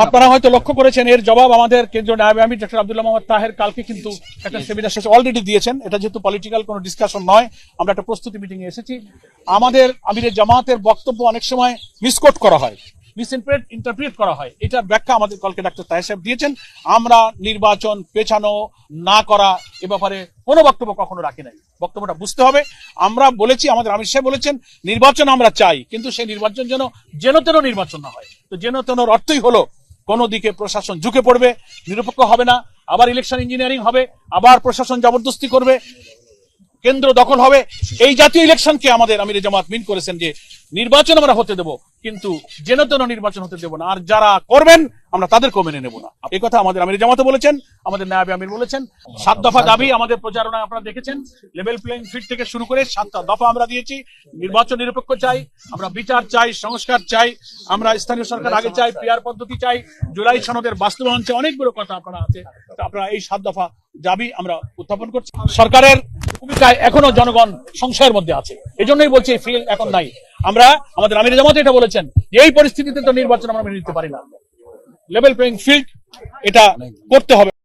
আপনারা হয়তো লক্ষ্য করেছেন এর জবাব আমাদের কেন্দ্রীয় নায়েবে আমির ডক্টর আব্দুল্লাহ মোহাম্মদ তাহের কালকে কিন্তু একটা সেমিনার শেষে অলরেডি দিয়েছেন। এটা যেহেতু পলিটিক্যাল কোনো ডিসকাশন নয়, আমরা একটা প্রস্তুতি মিটিং এ এসেছি। আমাদের আমিরের জামাতের বক্তব্য অনেক সময় মিসকোট করা হয়, ইন্টারপ্রিট করা হয়। এটার ব্যাখ্যা আমাদের কালকে ডাক্তার তাহের সাহেব দিয়েছেন। আমরা নির্বাচন পেছানো না করা এ ব্যাপারে কোনো বক্তব্য কখনো রাখি নাই। বক্তব্যটা বুঝতে হবে। আমরা বলেছি, আমাদের আমির সাহেব বলেছেন নির্বাচন আমরা চাই, কিন্তু সেই নির্বাচন যেন তেন নির্বাচন না হয়। তো যেন তেনর অর্থই হলো কোন দিকে প্রশাসন ঝুঁকে পড়বে, নিরপেক্ষ হবে না, আবার ইলেকশন ইঞ্জিনিয়ারিং হবে, আবার প্রশাসন জবরদস্তি করবে, কেন্দ্র দখল হবে। এই জাতীয় ইলেকশনকে আমাদের আমির জামাত মিন করেছেন যে নির্বাচন আমরা হতে দেব, কিন্তু যেন তেন নির্বাচন হতে দেব না, আর যারা করবেন আমরা তাদেরকেও মেনে নেব না। এই কথা আমাদের আমির জামাত বলেছেন, আমাদের নায়েবে আমির বলেছেন। 7 দফা দাবি আমাদের প্রচারণায় আপনারা দেখেছেন। লেভেল প্লেইং ফিল্ড থেকে শুরু করে 7টা দফা আমরা দিয়েছি। নির্বাচন নিরপেক্ষ চাই, আমরা বিচার চাই, সংস্কার চাই, আমরা স্থানীয় সরকার আগে চাই, পিআর পদ্ধতি চাই, জুলাই সনদের বাস্তবায়ন চাই, অনেকগুলো কথা আপনারা আছে। আপনারা এই 7 দফা দাবি আমরা উত্থাপন করছি। সরকারের ভূমিকায় এখনো জনগণ সংশয়ের মধ্যে আছে, এজন্যই বলছি এই ফিল এখন নাই। আমরা আমাদের আমির জামাত এটা বলেছেন যে এই পরিস্থিতিতে তো নির্বাচন আমরা মেনে নিতে পারি না, লেভেল প্লেইং ফিল্ড এটা করতে হবে।